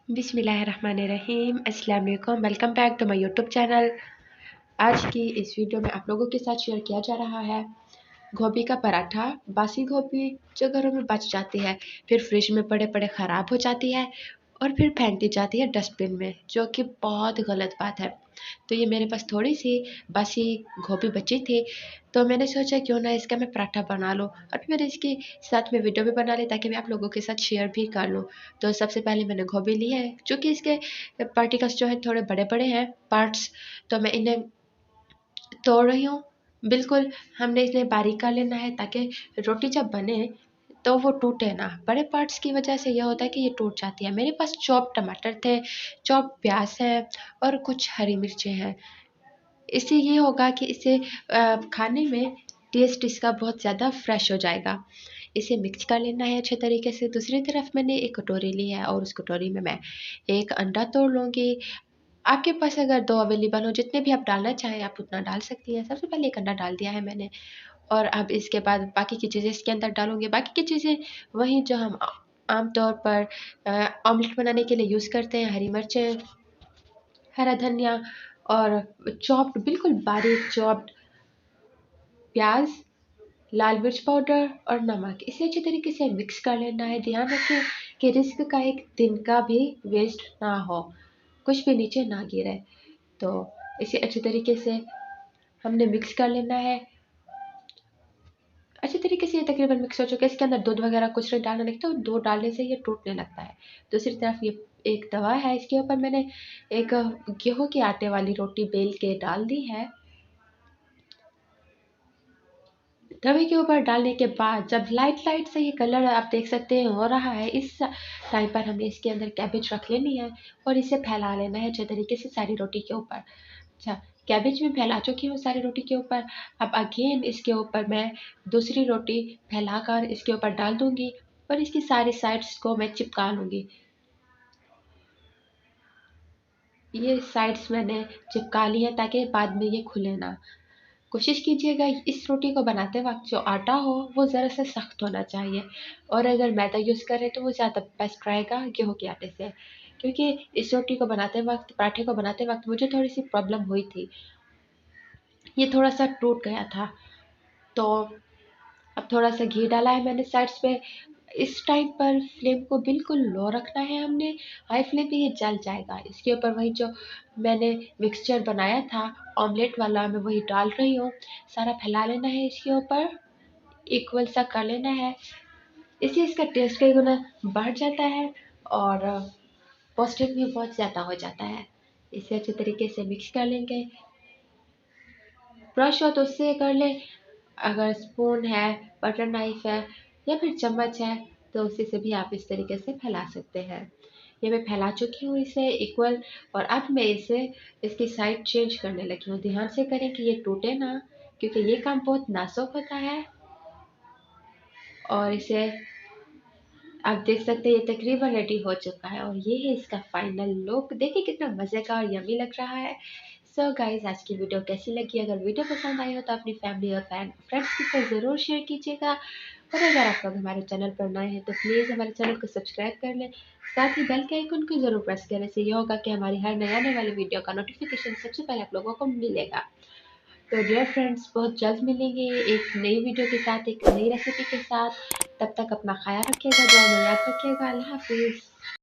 बिस्मिल्लाहिर्रहमानिर्रहीम। अस्सलाम वालेकुम। Welcome back to my YouTube channel. आज की इस वीडियो में आप लोगों के साथ शेयर किया जा रहा है गोभी का पराठा। बासी गोभी जो घरों में बच जाती है, फिर फ्रिज में पड़े पड़े ख़राब हो जाती है और फिर फेंक दी जाती है डस्टबिन में, जो कि बहुत गलत बात है। तो ये मेरे पास थोड़ी सी बासी गोभी बची थी, तो मैंने सोचा क्यों ना इसका मैं पराठा बना लूँ और फिर इसके साथ में वीडियो भी बना ली ताकि मैं आप लोगों के साथ शेयर भी कर लूँ। तो सबसे पहले मैंने गोभी ली है, चूँकि इसके पार्टिकल्स जो है थोड़े बड़े बड़े हैं पार्ट्स, तो मैं इन्हें तोड़ रही हूँ। बिल्कुल हमने इन्हें बारीक कर लेना है ताकि रोटी जब बने तो वो टूटे ना। बड़े पार्ट्स की वजह से यह होता है कि ये टूट जाती है। मेरे पास चॉप टमाटर थे, चॉप प्याज है और कुछ हरी मिर्चें हैं। इससे ये होगा कि इसे खाने में टेस्ट इसका बहुत ज़्यादा फ्रेश हो जाएगा। इसे मिक्स कर लेना है अच्छे तरीके से। दूसरी तरफ मैंने एक कटोरी ली है और उस कटोरी में मैं एक अंडा तोड़ लूँगी। आपके पास अगर 2 अवेलेबल हो, जितने भी आप डालना चाहें आप उतना डाल सकती हैं। सबसे पहले एक अंडा डाल दिया है मैंने और अब इसके बाद बाकी की चीज़ें इसके अंदर डालूँगी। बाकी की चीज़ें वही जो हम आम तौर पर ऑमलेट बनाने के लिए यूज़ करते हैं, हरी मिर्चें, हरा धनिया और चॉप्ड, बिल्कुल बारीक चॉप्ड प्याज़, लाल मिर्च पाउडर और नमक। इसे अच्छे तरीके से मिक्स कर लेना है। ध्यान रखें कि रिस्क का एक तिनका भी वेस्ट ना हो, कुछ भी नीचे ना गिरे। तो इसे अच्छे तरीके से हमने मिक्स कर लेना है। अच्छे तरीके से ये तकरीबन मिक्स हो चुका है। इसके अंदर दूध वगैरह कुछ नहीं डालना, नहीं तो दूध डालने से ये टूटने लगता है। दूसरी तरफ ये एक तवा है, इसके ऊपर मैंने एक गेहूं के आटे वाली रोटी बेल के डाल दी है। तवे के ऊपर डालने के बाद जब लाइट लाइट से ये कलर आप देख सकते हैं हो रहा है, इस टाइम पर हमने इसके अंदर कैबेज रख लेनी है और इसे फैला लेना है अच्छे तरीके से सारी रोटी के ऊपर। अच्छा, कैबेज में फैला चुकी हूँ सारी रोटी के ऊपर। अब अगेन इसके ऊपर मैं दूसरी रोटी फैलाकर इसके ऊपर डाल दूंगी और इसकी सारी साइड्स को मैं चिपका लूंगी। ये साइड्स मैंने चिपका ली है ताकि बाद में ये खुले ना। कोशिश कीजिएगा इस रोटी को बनाते वक्त जो आटा हो वो ज़रा सा सख्त होना चाहिए, और अगर मैदा यूज़ करें तो वो ज़्यादा बेस्ट रहेगा गेहूं के आटे से। क्योंकि इस रोटी को बनाते वक्त, पराठे को बनाते वक्त मुझे थोड़ी सी प्रॉब्लम हुई थी, ये थोड़ा सा टूट गया था। तो अब थोड़ा सा घी डाला है मैंने साइड्स पे। इस टाइम पर फ्लेम को बिल्कुल लो रखना है हमने, हाई फ्लेम पे ये जल जाएगा। इसके ऊपर वही जो मैंने मिक्सचर बनाया था ऑमलेट वाला, मैं वही डाल रही हूँ। सारा फैला लेना है इसके ऊपर, इक्वल सा कर लेना है। इससे इसका टेस्ट कई गुना बढ़ जाता है और पौष्टिक भी बहुत ज़्यादा हो जाता है। इसे अच्छे तरीके से मिक्स कर लेंगे। ब्रश हो तो उससे कर लें, अगर स्पून है, बटर नाइफ है या फिर चम्मच है तो उसी से भी आप इस तरीके से फैला सकते हैं। ये मैं फैला चुकी हूँ इसे इक्वल, और अब मैं इसे इसकी साइड चेंज करने लगी हूँ। ध्यान से करें कि ये टूटे ना, क्योंकि ये काम बहुत नाजुक होता है। और इसे आप देख सकते हैं ये तकरीबन रेडी हो चुका है और ये है इसका फाइनल लुक। देखिए कितना मज़े का और यम्मी लग रहा है। सो गाइज, आज की वीडियो कैसी लगी? अगर वीडियो पसंद आई हो तो अपनी फैमिली और फ्रेंड्स के साथ ज़रूर शेयर कीजिएगा। और अगर आप लोग हमारे चैनल पर नए हैं तो प्लीज़ हमारे चैनल को सब्सक्राइब कर लें। साथ ही बेल के आइकन को ज़रूर प्रेस करने से ये होगा कि हमारी हर नई आने वाली वीडियो का नोटिफिकेशन सबसे पहले आप लोगों को मिलेगा। तो डियर फ्रेंड्स, बहुत जल्द मिलेंगे एक नई वीडियो के साथ, एक नई रेसिपी के साथ। तब तक अपना ख्याल रखिएगा, दुआ में याद रखिएगा। अल्लाह हाफिज़।